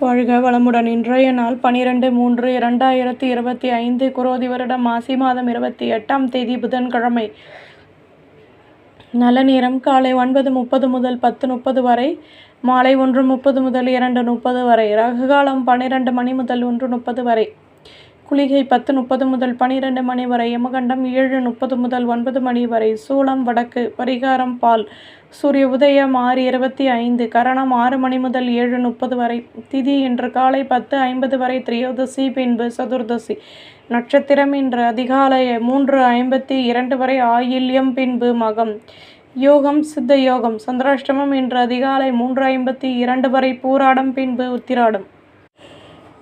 வாழ்க வளமுடன். இன்றைய நாள் 12/3/2025 குரோதி வருடம் மாசி மாதம் 28ஆம் தேதி புதன்கிழமை. நல்ல நேரம் காலை 9:30 முதல் 10:30 வரை, மாலை 1:30 முதல் 2:30 வரை. ராகு காலம் 12 மணி முதல் 1:30 வரை. குளிகை 10:30 முதல் 12 மணி வரை. யமகண்டம் 7:30 முதல் 9 மணி வரை. சூலம் வடக்கு. பரிகாரம் பால். சூரிய உதயம் 6:25. கரணம் 6 மணி முதல் 7:30 வரை. திதி இன்று காலை 10:50 வரை திரையோதசி, பின்பு சதுர்தசி. நட்சத்திரம் இன்று அதிகாலை 3:52 வரை ஆயில்யம், பின்பு மகம். யோகம் சித்த யோகம். சந்திராஷ்டமம் இன்று அதிகாலை 3:52 வரை பூராடம், பின்பு உத்திராடம்.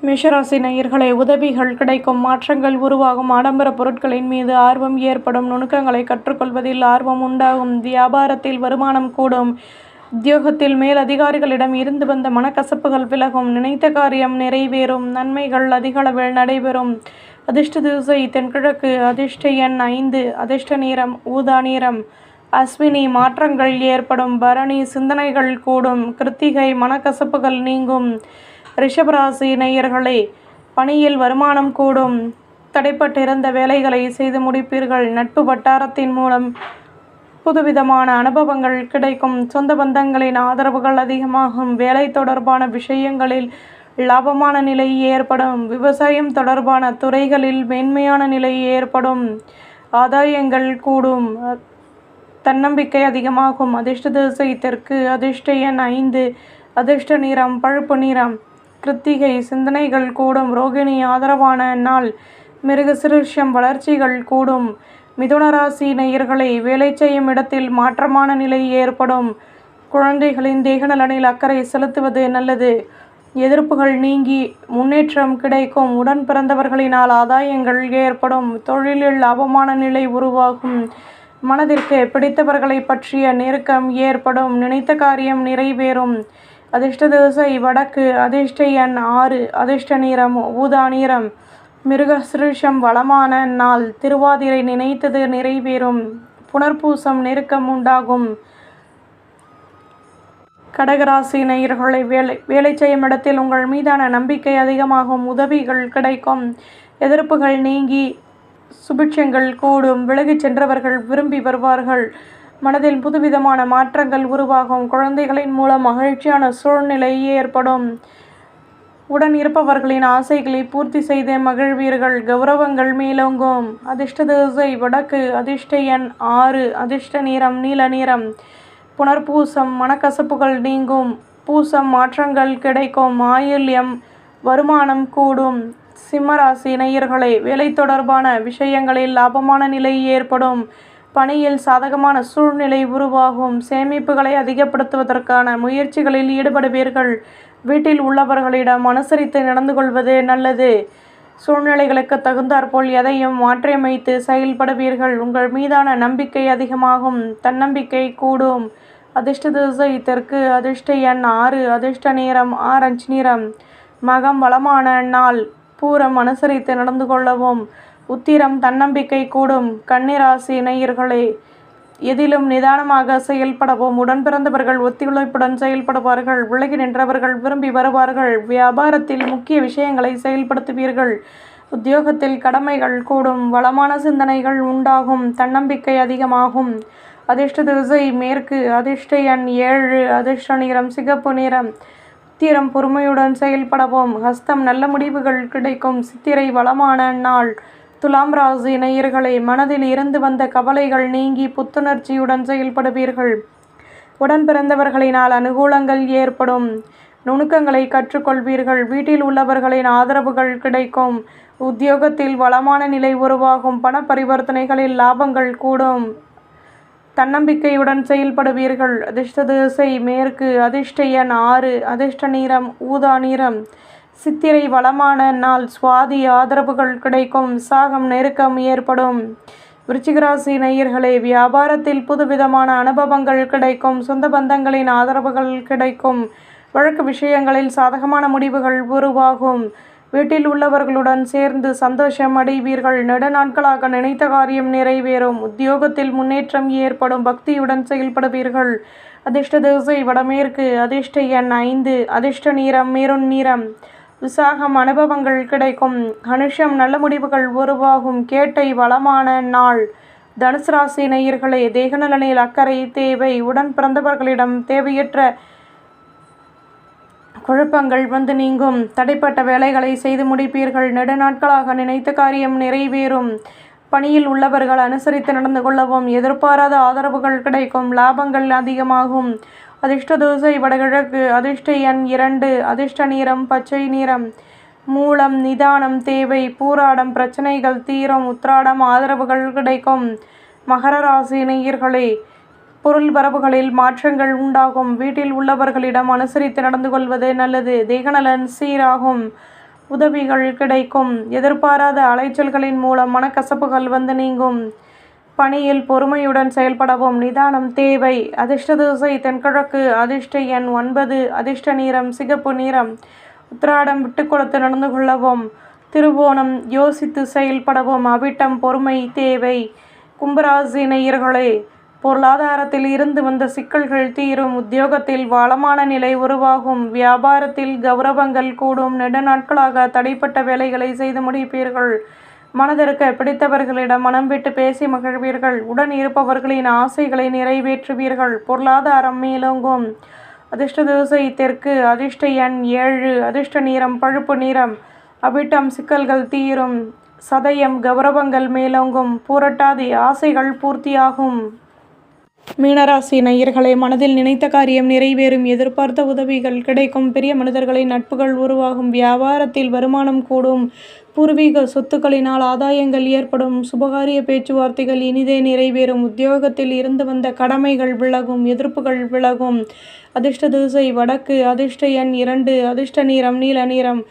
மேஷராசி நேயர்களே, உதவிகள் கிடைக்கும், மாற்றங்கள் உருவாகும், ஆடம்பர பொருட்களின் மீது ஆர்வம் ஏற்படும், நுணுக்கங்களை கற்றுக்கொள்வதில் ஆர்வம் உண்டாகும், வியாபாரத்தில் வருமானம் கூடும், உத்தியோகத்தில் மேல் அதிகாரிகளிடம் இருந்து வந்த மனக்கசப்புகள் விலகும், நினைத்த காரியம் நிறைவேறும், நன்மைகள் அதிகளவில் நடைபெறும். அதிர்ஷ்ட திசை தென்கிழக்கு. அதிர்ஷ்ட எண் 5. அதிர்ஷ்ட நிறம் ஊதா நிறம். அஸ்வினி மாற்றங்கள் ஏற்படும். பரணி சிந்தனைகள் கூடும். கிருத்திகை மனக்கசப்புகள் நீங்கும். ரிஷபராசி நேயர்களே, பணியில் வருமானம் கூடும், தடைப்பட்டிருந்த வேலைகளை செய்து முடிப்பீர்கள், நட்பு வட்டாரத்தின் மூலம் புதுவிதமான அனுபவங்கள் கிடைக்கும், சொந்த பந்தங்களின் ஆதரவுகள் அதிகமாகும், வேலை தொடர்பான விஷயங்களில் லாபமான நிலை ஏற்படும், விவசாயம் தொடர்பான துறைகளில் மேன்மையான நிலை ஏற்படும், ஆதாயங்கள் கூடும், தன்னம்பிக்கை அதிகமாகும். அதிர்ஷ்ட திசை தெற்கு. அதிர்ஷ்ட எண் 5. அதிர்ஷ்ட நிறம் பழுப்பு நிறம். கிருத்திகை சிந்தனைகள் கூடும், ரோகிணி ஆதரவான நாள், மிருகசிருஷம் வளர்ச்சிகள் கூடும். மிதுனராசி நேயர்களே, வேலை செய்யும் இடத்தில் மாற்றமான நிலை ஏற்படும், குழந்தைகளின் தேக நலனில் அக்கறை செலுத்துவது நல்லது, எதிர்ப்புகள் நீங்கி முன்னேற்றம் கிடைக்கும், உடன் பிறந்தவர்களினால் ஆதாயங்கள் ஏற்படும், தொழிலில் லாபமான நிலை உருவாகும், மனதிற்கு பிடித்தவர்களை பற்றிய நெருக்கம் ஏற்படும், நினைத்த காரியம் நிறைவேறும். அதிர்ஷ்ட திசை வடக்கு. அதிர்ஷ்ட எண் 6. அதிர்ஷ்ட நிறம் ஊதா நிறம். மிருகசிருஷம் வளமான நாள், திருவாதிரை நினைத்தது நிறைவேறும், புனர்பூசம் நெருக்கம் உண்டாகும். கடகராசி நேயர்களை, வேலை செய்யும் இடத்தில் உங்கள் மீதான நம்பிக்கை அதிகமாகும், உதவிகள் கிடைக்கும், எதிர்ப்புகள் நீங்கி சுபிட்சங்கள் கூடும், விலகிச் சென்றவர்கள் விரும்பி வருவார்கள், மனதில் புதுவிதமான மாற்றங்கள் உருவாகும், குழந்தைகளின் மூலம் மகிழ்ச்சியான சூழ்நிலை ஏற்படும், உடன் இருப்பவர்களின் ஆசைகளை பூர்த்தி செய்து மகிழ்வீர்கள், கௌரவங்கள் மேலோங்கும். அதிர்ஷ்ட திசை வடக்கு. அதிர்ஷ்ட எண் 6. அதிர்ஷ்ட நிறம் நீல நிறம். புனர்பூசம் மனக்கசப்புகள் நீங்கும், பூசம் மாற்றங்கள் கிடைக்கும், ஆயில்யம் வருமானம் கூடும். சிம்மராசி நேயர்களே, வேலை தொடர்பான விஷயங்களில் லாபமான நிலை ஏற்படும், பணியில் சாதகமான சூழ்நிலை உருவாகும், சேமிப்புகளை அதிகப்படுத்துவதற்கான முயற்சிகளில் ஈடுபடுவீர்கள், வீட்டில் உள்ளவர்களிடம் அனுசரித்து நடந்து கொள்வது நல்லது, சூழ்நிலைகளுக்கு தகுந்தாற்போல் எதையும் மாற்றியமைத்து செயல்படுவீர்கள், உங்கள் மீதான நம்பிக்கை அதிகமாகும், தன்னம்பிக்கை கூடும். அதிர்ஷ்ட திசை தெற்கு. அதிர்ஷ்ட எண் 6. அதிர்ஷ்ட நிறம் ஆரஞ்சு நிறம். மகம் வளமான நாள், பூரம் அனுசரித்து நடந்து கொள்ளவும், உத்திரம் தன்னம்பிக்கை கூடும். கன்னிராசி நேயர்களே, எதிலும் நிதானமாக செயல்படவும், உடன் பிறந்தவர்கள் ஒத்துழைப்புடன் செயல்படுவார்கள், விலகி நின்றவர்கள் விரும்பி வருவார்கள், வியாபாரத்தில் முக்கிய விஷயங்களை செயல்படுத்துவீர்கள், உத்தியோகத்தில் கடமைகள் கூடும், வளமான சிந்தனைகள் உண்டாகும், தன்னம்பிக்கை அதிகமாகும். அதிர்ஷ்ட திசை மேற்கு. அதிர்ஷ்ட எண் 7. அதிர்ஷ்ட நிறம் சிகப்பு நிறம். உத்திரம் பொறுமையுடன் செயல்படவும், ஹஸ்தம் நல்ல முடிவுகள் கிடைக்கும், சித்திரை வளமான நாள். துலாம் ராசி நேயர்களே, மனதில் இருந்து வந்த கவலைகள் நீங்கி புத்துணர்ச்சியுடன் செயல்படுவீர்கள், உடன் பிறந்தவர்களினால் அனுகூலங்கள் ஏற்படும், நுணுக்கங்களை கற்றுக்கொள்வீர்கள், வீட்டில் உள்ளவர்களின் ஆதரவுகள் கிடைக்கும், உத்தியோகத்தில் வளமான நிலை உருவாகும், பண பரிவர்த்தனைகளில் லாபங்கள் கூடும், தன்னம்பிக்கையுடன் செயல்படுவீர்கள். அதிர்ஷ்ட திசை மேற்கு. அதிர்ஷ்ட எண் 6. அதிர்ஷ்ட நிறம் ஊதா நிறம். சித்திரை வளமான நாள், சுவாதி ஆதரவுகள் கிடைக்கும், விசாகம் நெருக்கம் ஏற்படும். விருச்சிகராசி நேயர்களே, வியாபாரத்தில் புதுவிதமான அனுபவங்கள் கிடைக்கும், சொந்த பந்தங்களின் ஆதரவுகள் கிடைக்கும், வழக்கு விஷயங்களில் சாதகமான முடிவுகள் உருவாகும், வீட்டில் உள்ளவர்களுடன் சேர்ந்து சந்தோஷம் அடைவீர்கள், நெடுநாட்களாக நினைத்த காரியம் நிறைவேறும், உத்தியோகத்தில் முன்னேற்றம் ஏற்படும், பக்தியுடன் செயல்படுவீர்கள், அதிர்ஷ்ட திசை வடமேற்கு. அதிர்ஷ்ட எண் 5. அதிர்ஷ்ட நிறம் மெரூன் நிறம். விசாகம் அனுபவங்கள் கிடைக்கும். அனுஷம் நல்ல முடிவுகள் உருவாகும். கேட்டை வளமான நாள். தனுசு ராசி நேயர்களே, தேகநலனில் அக்கறை தேவை. உடன் பிறந்தவர்களிடம் தேவையற்ற குழப்பங்கள் வந்து நீங்கும். தடைப்பட்ட வேலைகளை செய்து முடிப்பீர்கள். நெடுநாட்களாக நினைத்த காரியம் நிறைவேறும். பணியில் உள்ளவர்கள் அனுசரித்து நடந்து கொள்ளவும். எதிர்பாராத ஆதரவுகள் கிடைக்கும். லாபங்கள் அதிகமாகும். அதிர்ஷ்ட திசை வடகிழக்கு. அதிர்ஷ்ட எண் 2. அதிர்ஷ்ட நிறம் பச்சை நிறம். மூலம் நிதானம் தேவை. பூராடம் பிரச்சனைகள் தீரும். உத்திராடம் ஆதரவுகள் கிடைக்கும். மகர ராசி நேயர்களே, பொருள் வரவுகளில் மாற்றங்கள் உண்டாகும். வீட்டில் உள்ளவர்களிடம் அனுசரித்து நடந்து கொள்வது நல்லது. தேகநலன் சீராகும். உதவிகள் கிடைக்கும். எதிர்பாராத அலைச்சல்களின் மூலம் மனக்கசப்புகள் வந்து நீங்கும். பணியில் பொறுமையுடன் செயல்படவும் நிதானம் தேவை. அதிர்ஷ்ட திசை தென்கிழக்கு. அதிர்ஷ்ட எண் 9. அதிர்ஷ்ட நிறம் சிகப்பு நிறம். உத்திராடம் விட்டு கொடுத்து நடந்து கொள்ளவும். திருவோணம் யோசித்து செயல்படவும். அவிட்டம் பொறுமை தேவை. கும்பராசி நேயர்களே, பொருளாதாரத்தில் இருந்து வந்த சிக்கல்கள் தீரும். உத்தியோகத்தில் வளமான நிலை உருவாகும். வியாபாரத்தில் கௌரவங்கள் கூடும். நெடுநாட்களாக தடைப்பட்ட வேலைகளை செய்து முடிப்பீர்கள். மனதிற்கு பிடித்தவர்களிடம் மனம் விட்டு பேசி மகிழ்வீர்கள். உடன் இருப்பவர்களின் ஆசைகளை நிறைவேற்றுவீர்கள். பொருளாதாரம் மேலோங்கும். அதிர்ஷ்ட திசை தெற்கு. அதிர்ஷ்ட எண் 7. அதிர்ஷ்ட நிறம் பழுப்பு நிறம். அவிட்டம் சிக்கல்கள் தீரும். சதயம் கௌரவங்கள் மேலோங்கும். பூரட்டாதி ஆசைகள் பூர்த்தியாகும். மீனராசி நேயர்களே, மனதில் நினைத்த காரியம் நிறைவேறும். எதிர்பார்த்த உதவிகள் கிடைக்கும். பெரிய மனிதர்களின் நட்புகள் உருவாகும். வியாபாரத்தில் வருமானம் கூடும். பூர்வீக சொத்துக்களினால் ஆதாயங்கள் ஏற்படும். சுபகாரிய பேச்சுவார்த்தைகள் இனிதே நிறைவேறும். உத்தியோகத்தில் இருந்து வந்த கடமைகள் விலகும். எதிர்ப்புகள் விலகும். அதிர்ஷ்ட திசை வடக்கு. அதிர்ஷ்ட எண் 2. அதிர்ஷ்ட நிறம் நீல நிறம்.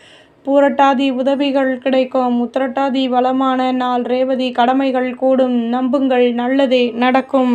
பூரட்டாதி உதவிகள் கிடைக்கும். உத்திரட்டாதி வளமான நாள். ரேவதி கடமைகள் கூடும். நம்புங்கள், நல்லதே நடக்கும்.